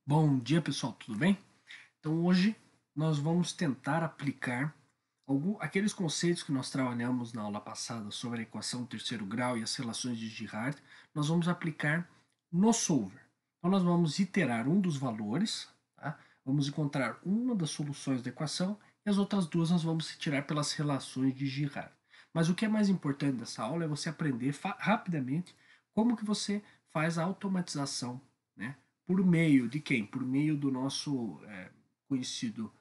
Bom dia, pessoal, tudo bem? Então, hoje nós vamos tentar aplicar aqueles conceitos que nós trabalhamos na aula passada sobre a equação do terceiro grau e as relações de Girard, nós vamos aplicar no solver. Então, nós vamos iterar um dos valores, tá? Vamos encontrar uma das soluções da equação e as outras duas nós vamos tirar pelas relações de Girard. Mas o que é mais importante dessa aula é você aprender rapidamente como que você faz a automatização, né? Por meio de quem? Por meio do nosso conhecido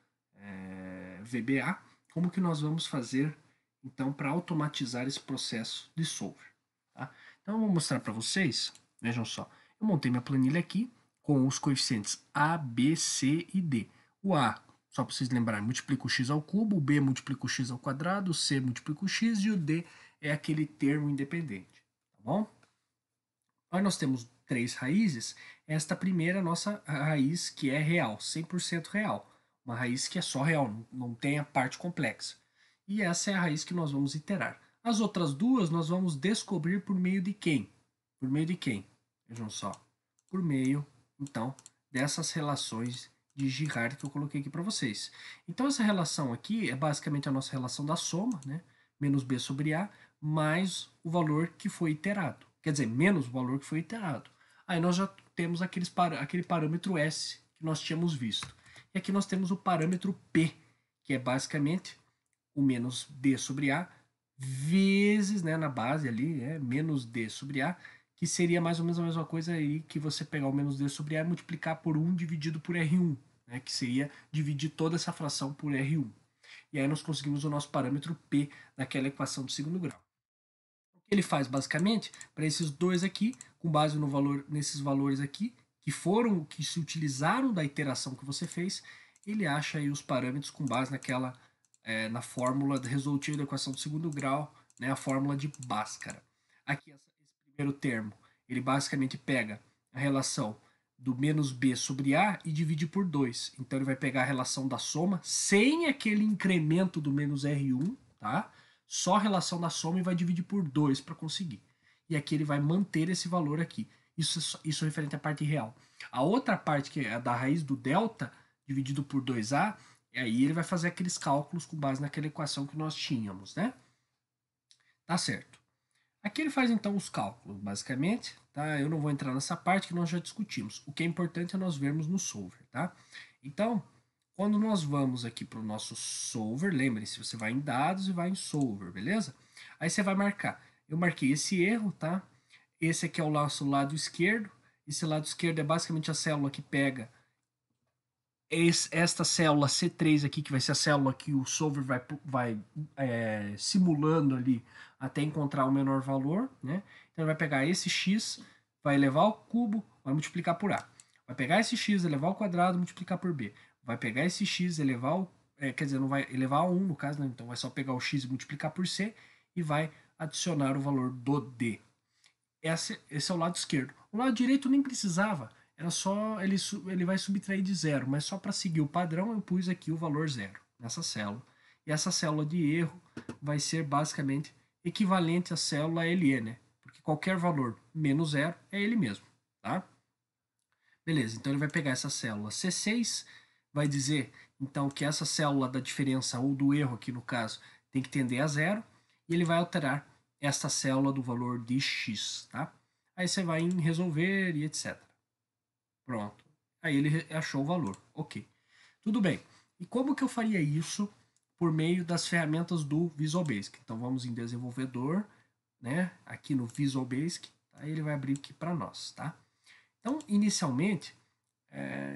VBA. Como que nós vamos fazer então para automatizar esse processo de solver? Tá? Então eu vou mostrar para vocês. Vejam só, eu montei minha planilha aqui com os coeficientes A, B, C e D. O A, só para vocês lembrarem, multiplica o x ao cubo, o B multiplica o x ao quadrado, o C multiplica o x e o D é aquele termo independente. Tá bom? Aí nós temos três raízes. Esta primeira é a nossa raiz que é real, 100% real. Uma raiz que é só real, não tem a parte complexa. E essa é a raiz que nós vamos iterar. As outras duas nós vamos descobrir por meio de quem? Por meio de quem? Vejam só. Por meio, então, dessas relações de Girard que eu coloquei aqui para vocês. Então essa relação aqui é basicamente a nossa relação da soma, né? Menos b sobre a, mais o valor que foi iterado. Quer dizer, menos o valor que foi iterado. Aí nós já temos aquele parâmetro S que nós tínhamos visto. E aqui nós temos o parâmetro P, que é basicamente o menos D sobre A vezes, né, na base ali, menos D sobre A, que seria mais ou menos a mesma coisa aí que você pegar o menos D sobre A e multiplicar por 1 dividido por R1, né, que seria dividir toda essa fração por R1. E aí nós conseguimos o nosso parâmetro P naquela equação do segundo grau. O que ele faz basicamente para esses dois aqui, com base no valor, nesses valores aqui, que se utilizaram da iteração que você fez, ele acha aí os parâmetros com base na fórmula resolutiva da equação do segundo grau, né, a fórmula de Bhaskara. Aqui esse primeiro termo, ele basicamente pega a relação do menos b sobre a e divide por 2. Então ele vai pegar a relação da soma sem aquele incremento do menos R1, tá? Só a relação da soma e vai dividir por 2 para conseguir. E aqui ele vai manter esse valor aqui. Isso é referente à parte real. A outra parte, que é a da raiz do delta, dividido por 2a, e aí ele vai fazer aqueles cálculos com base naquela equação que nós tínhamos, né? Tá certo. Aqui ele faz então os cálculos, basicamente, tá? Eu não vou entrar nessa parte que nós já discutimos. O que é importante é nós vermos no solver, tá? Então, quando nós vamos aqui para o nosso solver, lembre-se, você vai em dados e vai em solver, beleza? Aí você vai marcar. Eu marquei esse erro, tá? Esse aqui é o nosso lado esquerdo. Esse lado esquerdo é basicamente a célula que pega esta célula C3 aqui, que vai ser a célula que o solver vai simulando ali até encontrar o menor valor, né? Então ele vai pegar esse x, vai elevar ao cubo, vai multiplicar por a. Vai pegar esse x, elevar ao quadrado, multiplicar por b. Vai pegar esse x, elevar ao... quer dizer, não vai elevar a 1 no caso, né? Então vai só pegar o x e multiplicar por c e vai adicionar o valor do d. Esse é o lado esquerdo. O lado direito nem precisava, era só ele vai subtrair de zero, mas só para seguir o padrão eu pus aqui o valor zero nessa célula. E essa célula de erro vai ser basicamente equivalente à célula LE, né? Porque qualquer valor menos zero é ele mesmo, tá? Beleza, então ele vai pegar essa célula C6, vai dizer então que essa célula da diferença ou do erro aqui no caso tem que tender a zero e ele vai alterar essa célula do valor de x, tá? Aí você vai em resolver e etc. Pronto. Aí ele achou o valor. Ok. Tudo bem. E como que eu faria isso por meio das ferramentas do Visual Basic? Então vamos em desenvolvedor, né? Aqui no Visual Basic, tá? Ele vai abrir aqui para nós, tá? Então, inicialmente,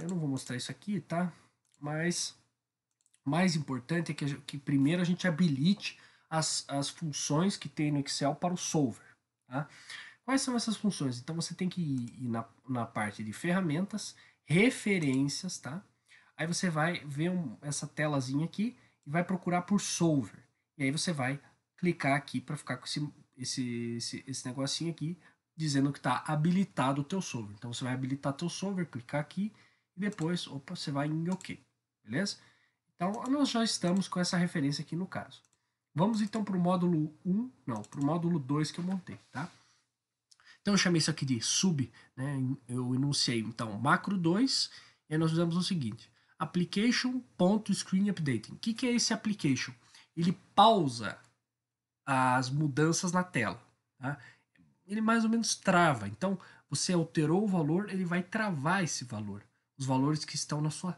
eu não vou mostrar isso aqui, tá? Mas mais importante é que primeiro a gente habilite as funções que tem no Excel para o solver, tá? Quais são essas funções? Então você tem que ir na parte de ferramentas, referências, tá? Aí você vai ver essa telazinha aqui e vai procurar por solver. E aí você vai clicar aqui para ficar com esse negocinho aqui dizendo que está habilitado o teu solver. Então você vai habilitar teu solver, clicar aqui e depois, opa, você vai em OK, beleza? Então nós já estamos com essa referência aqui no caso. Vamos então para o módulo 1, não, para o módulo 2 que eu montei, tá? Então eu chamei isso aqui de sub, né? Eu enunciei então macro 2 E aí nós fizemos o seguinte, application.screenUpdating. O que é esse application? Ele pausa as mudanças na tela, tá? Ele mais ou menos trava. Então, você alterou o valor, ele vai travar esse valor. Os valores que estão na sua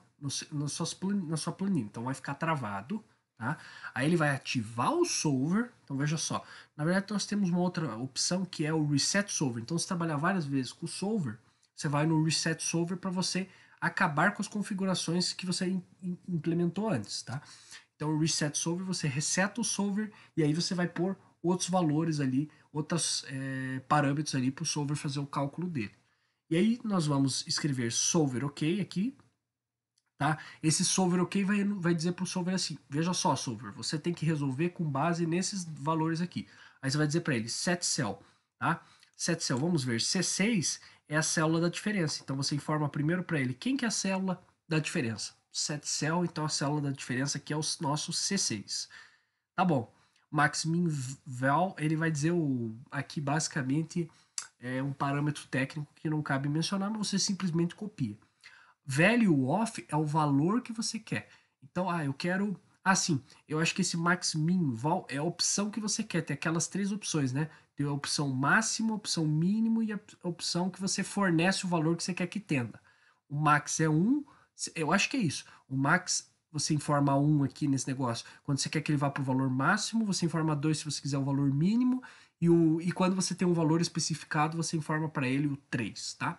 planilha. Então, vai ficar travado. Tá? Aí ele vai ativar o solver. Então, veja só. Na verdade, nós temos uma outra opção que é o reset solver. Então, se trabalhar várias vezes com o solver, você vai no reset solver para você acabar com as configurações que você implementou antes. Tá? Então, o reset solver, você reseta o solver e aí você vai pôr outros valores ali, outros parâmetros ali para o solver fazer o cálculo dele. E aí nós vamos escrever solver ok aqui, tá? Esse solver ok vai dizer para o solver assim, veja só solver, você tem que resolver com base nesses valores aqui. Aí você vai dizer para ele set cell, tá? Set cell, vamos ver, C6 é a célula da diferença, então você informa primeiro para ele quem que é a célula da diferença. Set cell, então a célula da diferença aqui é o nosso C6. Tá bom. Max min val, ele vai dizer aqui basicamente é um parâmetro técnico que não cabe mencionar, mas você simplesmente copia. Value of é o valor que você quer. Então, eu quero. Sim, eu acho que esse max min val é a opção que você quer. Tem aquelas três opções, né? Tem a opção máxima, a opção mínimo e a opção que você fornece o valor que você quer que tenda. O max é 1, eu acho que é isso. O max você informa 1 aqui nesse negócio. Quando você quer que ele vá para o valor máximo, você informa 2 se você quiser o valor mínimo. E quando você tem um valor especificado, você informa para ele o 3, tá?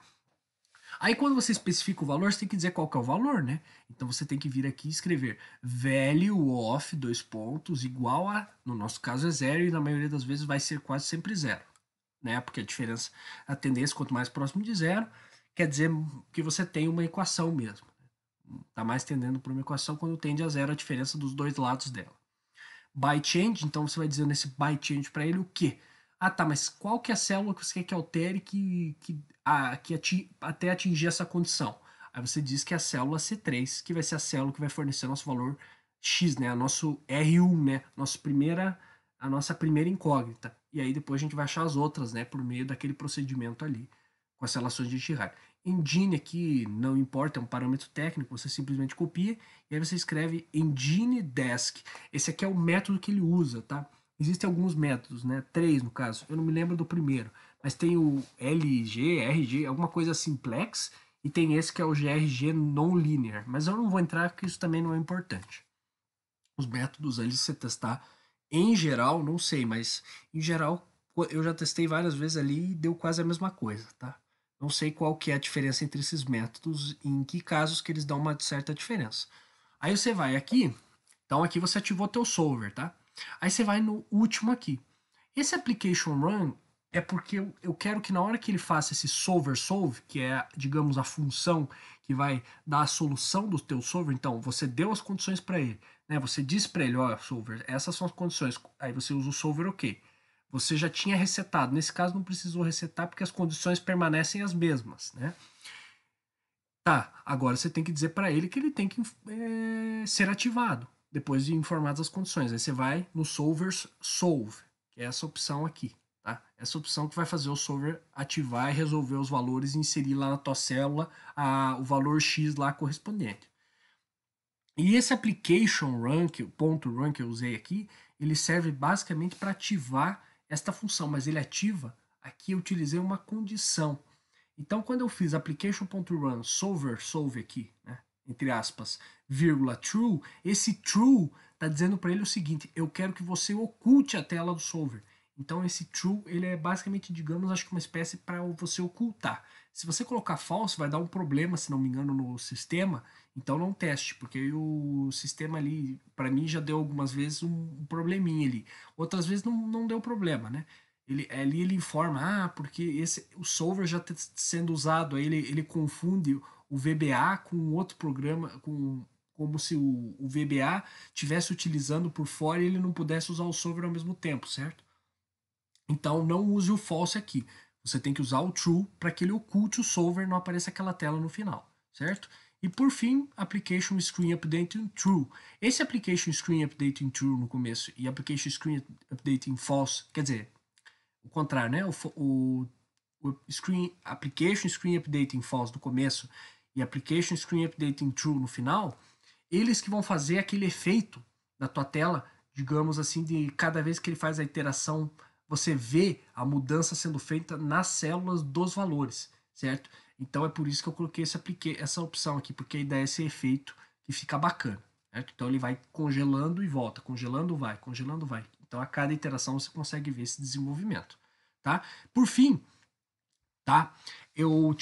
Aí quando você especifica o valor, você tem que dizer qual que é o valor, né? Então você tem que vir aqui e escrever value of, dois pontos, igual a, no nosso caso é zero e na maioria das vezes vai ser quase sempre zero, né? Porque a diferença, a tendência, quanto mais próximo de zero, quer dizer que você tem uma equação mesmo. Tá mais tendendo para uma equação quando tende a zero a diferença dos dois lados dela. By change, então você vai dizer nesse by change para ele o quê? Tá, mas qual que é a célula que você quer que altere até atingir essa condição? Aí você diz que é a célula C3, que vai ser a célula que vai fornecer nosso valor X, né? A nosso R1, né? A nossa primeira incógnita. E aí depois a gente vai achar as outras, né? Por meio daquele procedimento ali, com as relações de Girard. Engine aqui não importa, é um parâmetro técnico, você simplesmente copia e aí você escreve engine desk. Esse aqui é o método que ele usa, tá? Existem alguns métodos, né? 3 no caso, eu não me lembro do primeiro, mas tem o LG, RG, alguma coisa simplex, e tem esse que é o GRG non-linear, mas eu não vou entrar porque isso também não é importante. Os métodos ali você testar em geral, não sei, mas em geral eu já testei várias vezes ali e deu quase a mesma coisa, tá? Não sei qual que é a diferença entre esses métodos e em que casos que eles dão uma certa diferença. Aí você vai aqui, então aqui você ativou teu solver, tá? Aí você vai no último aqui. Esse application run é porque eu quero que na hora que ele faça esse solver solve, que é, digamos, a função que vai dar a solução do teu solver, então você deu as condições para ele, né? Você disse para ele, ó, solver, essas são as condições. Aí você usa o solver ok. Você já tinha resetado. Nesse caso não precisou resetar porque as condições permanecem as mesmas, né? Tá, agora você tem que dizer para ele que ele tem que ser ativado depois de informadas as condições. Aí você vai no solver solve, que é essa opção aqui, tá? Essa opção que vai fazer o solver ativar e resolver os valores e inserir lá na tua célula o valor X lá correspondente. E esse application run, o ponto run que eu usei aqui, ele serve basicamente para ativar esta função, mas ele ativa, aqui eu utilizei uma condição. Então, quando eu fiz application.run solver solve aqui, né, entre aspas, vírgula true, esse true está dizendo para ele o seguinte, eu quero que você oculte a tela do solver. Então, esse true, ele é basicamente, digamos, acho que uma espécie para você ocultar. Se você colocar false, vai dar um problema, se não me engano, no sistema, então não teste, porque o sistema ali, para mim, já deu algumas vezes um probleminha ali. Outras vezes não deu problema, né? Ali ele informa, porque o solver já está sendo usado, aí ele confunde o VBA com outro programa, como se o VBA estivesse utilizando por fora e ele não pudesse usar o solver ao mesmo tempo, certo? Então não use o false aqui. Você tem que usar o true para que ele oculte o solver e não apareça aquela tela no final, certo? E por fim, application screen updating true. Esse application screen updating true no começo e application screen updating false, quer dizer, o contrário, né? O application screen updating false do começo e Application Screen Updating True no final, eles que vão fazer aquele efeito na tua tela, digamos assim, de cada vez que ele faz a iteração, você vê a mudança sendo feita nas células dos valores, certo? Então é por isso que eu coloquei essa opção aqui, porque a ideia é esse efeito que fica bacana, certo? Então ele vai congelando e volta, congelando vai, congelando vai. Então a cada iteração você consegue ver esse desenvolvimento, tá? Por fim, tá? Eu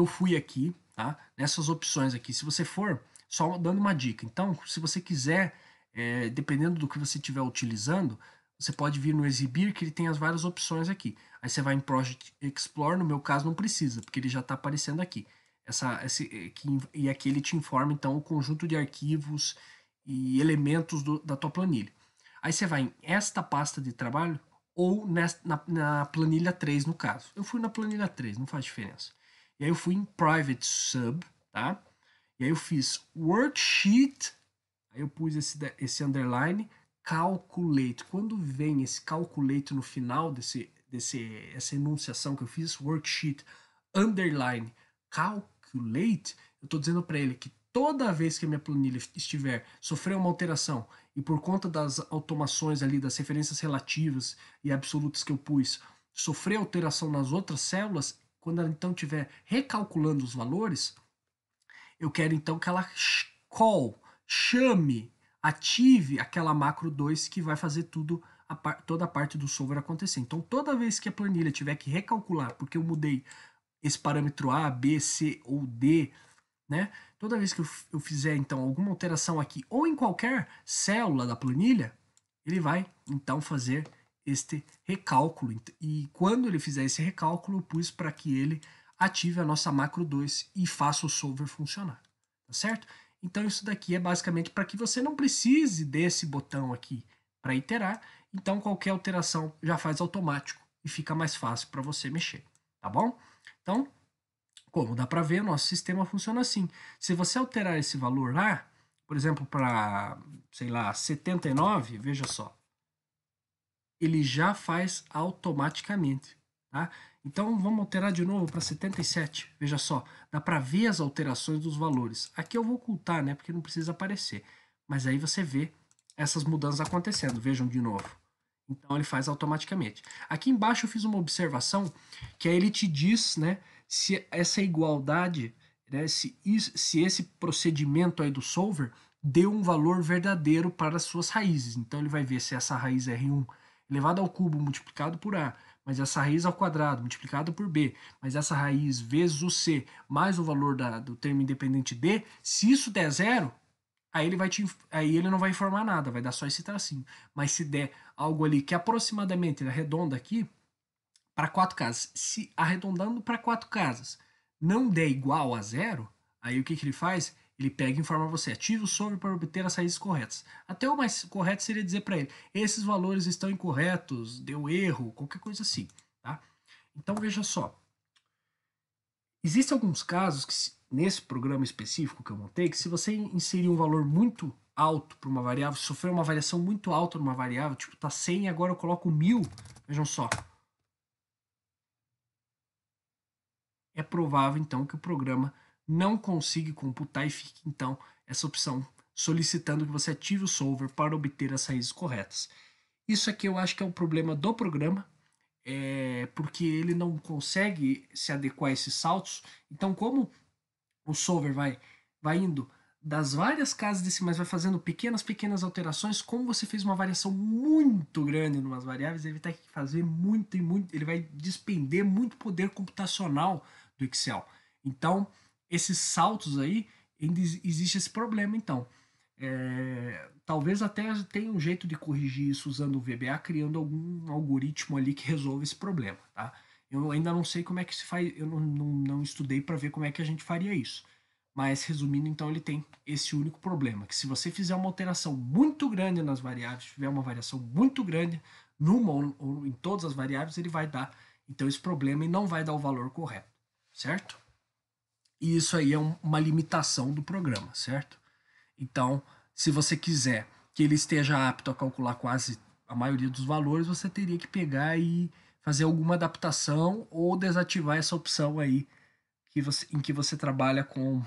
fui aqui, tá? Nessas opções aqui. Se você for, só dando uma dica. Então, se você quiser, dependendo do que você estiver utilizando, você pode vir no exibir, que ele tem as várias opções aqui. Aí você vai em Project Explorer, no meu caso não precisa, porque ele já está aparecendo aqui. E aqui ele te informa, então, o conjunto de arquivos e elementos da tua planilha. Aí você vai em esta pasta de trabalho, ou na planilha 3, no caso. Eu fui na planilha 3, não faz diferença. E aí eu fui em Private Sub, tá? E aí eu fiz Worksheet, aí eu pus esse underline, Calculate. Quando vem esse Calculate no final essa enunciação que eu fiz, Worksheet, underline, Calculate, eu estou dizendo para ele que toda vez que a minha planilha estiver sofrendo uma alteração e por conta das automações ali, das referências relativas e absolutas que eu pus, sofrer alteração nas outras células, quando ela então estiver recalculando os valores, eu quero então que ela chame, ative aquela macro 2 que vai fazer toda a parte do solver acontecer. Então toda vez que a planilha tiver que recalcular, porque eu mudei esse parâmetro A, B, C ou D, né? Toda vez que eu fizer então alguma alteração aqui ou em qualquer célula da planilha, ele vai então fazer este recálculo. E quando ele fizer esse recálculo, eu pus para que ele ative a nossa macro 2 e faça o solver funcionar, tá certo? Então isso daqui é basicamente para que você não precise desse botão aqui para iterar, então qualquer alteração já faz automático e fica mais fácil para você mexer, tá bom? Então, como dá para ver, o nosso sistema funciona assim. Se você alterar esse valor lá, por exemplo, para, sei lá, 79, veja só, ele já faz automaticamente, tá? Então vamos alterar de novo para 77. Veja só, dá para ver as alterações dos valores. Aqui eu vou ocultar, né, porque não precisa aparecer. Mas aí você vê essas mudanças acontecendo. Vejam de novo. Então ele faz automaticamente. Aqui embaixo eu fiz uma observação que aí ele te diz, né, se essa igualdade, né, se esse procedimento aí do solver deu um valor verdadeiro para as suas raízes. Então ele vai ver se essa raiz R1 elevado ao cubo multiplicado por A, mas essa raiz ao quadrado multiplicado por B, mas essa raiz vezes o C mais o valor do termo independente D, se isso der zero, aí ele não vai informar nada, vai dar só esse tracinho. Mas se der algo ali que aproximadamente ele arredonda aqui para 4 casas, se arredondando para 4 casas não der igual a zero, aí o que ele faz? Ele pega e informa você, ative o solver para obter as raízes corretas. Até o mais correto seria dizer para ele, esses valores estão incorretos, deu erro, qualquer coisa assim, tá? Então veja só, existem alguns casos que nesse programa específico que eu montei, que se você inserir um valor muito alto para uma variável, sofrer uma variação muito alta numa variável, tipo tá 100 e agora eu coloco 1000, vejam só, é provável então que o programa não consiga computar e fique então essa opção solicitando que você ative o solver para obter as raízes corretas. Isso aqui eu acho que é um problema do programa, porque ele não consegue se adequar a esses saltos. Então, como o solver vai indo das várias casas decimais, vai fazendo pequenas alterações, como você fez uma variação muito grande em umas variáveis, ele vai ter que fazer muito, ele vai despender muito poder computacional do Excel. Então, esses saltos aí, existe esse problema, então. Talvez até tenha um jeito de corrigir isso usando o VBA, criando algum algoritmo ali que resolva esse problema, tá? Eu ainda não sei como é que se faz, eu não estudei para ver como é que a gente faria isso. Mas, resumindo, então, ele tem esse único problema, que se você fizer uma alteração muito grande nas variáveis, tiver uma variação muito grande numa ou em todas as variáveis, ele vai dar, então, esse problema e não vai dar o valor correto, certo? E isso aí é uma limitação do programa, certo? Então, se você quiser que ele esteja apto a calcular quase a maioria dos valores, você teria que pegar e fazer alguma adaptação ou desativar essa opção aí, em que você trabalha com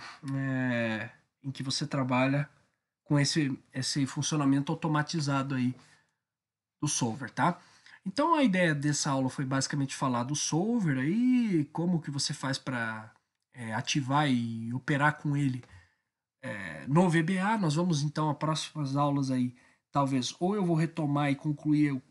em que você trabalha com esse funcionamento automatizado aí do solver, tá? Então a ideia dessa aula foi basicamente falar do solver aí, como que você faz para ativar e operar com ele no VBA. Nós vamos então, as próximas aulas aí, talvez, ou eu vou retomar e concluir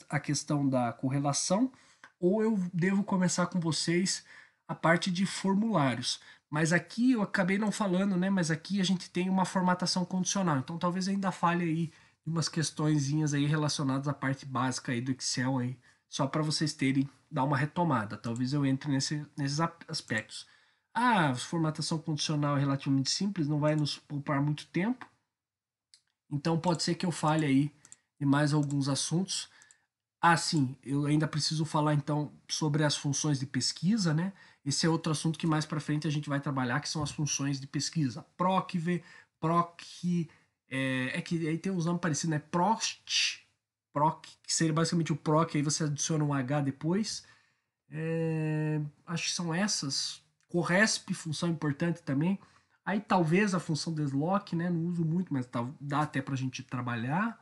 a questão da correlação, ou eu devo começar com vocês a parte de formulários. Mas aqui eu acabei não falando, né? Mas aqui a gente tem uma formatação condicional. Então talvez ainda falhe aí umas questõezinhas aí relacionadas à parte básica aí do Excel aí, só para vocês terem, dar uma retomada. Talvez eu entre nesses aspectos. A formatação condicional é relativamente simples, não vai nos poupar muito tempo. Então pode ser que eu fale aí de mais alguns assuntos. Sim, eu ainda preciso falar então sobre as funções de pesquisa, né? Esse é outro assunto que mais para frente a gente vai trabalhar, que são as funções de pesquisa. PROC, PROC, que aí tem uns nomes parecidos, né? PROC, que seria basicamente o PROC, aí você adiciona um H depois. Acho que são essas. Corresp, função importante também. Aí talvez a função desloc, né? Não uso muito, mas dá até para a gente trabalhar.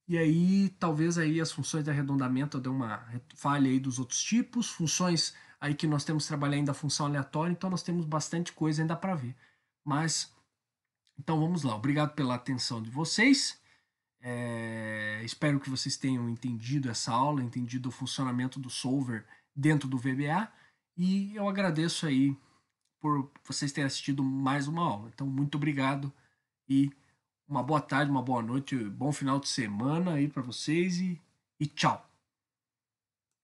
E aí talvez aí as funções de arredondamento eu dê uma falha aí dos outros tipos. Funções aí que nós temos que trabalhar ainda a função aleatória, então nós temos bastante coisa ainda para ver. Mas, então vamos lá. Obrigado pela atenção de vocês. Espero que vocês tenham entendido essa aula, entendido o funcionamento do solver dentro do VBA. E eu agradeço aí por vocês terem assistido mais uma aula. Então, muito obrigado e uma boa tarde, uma boa noite, bom final de semana aí para vocês e tchau.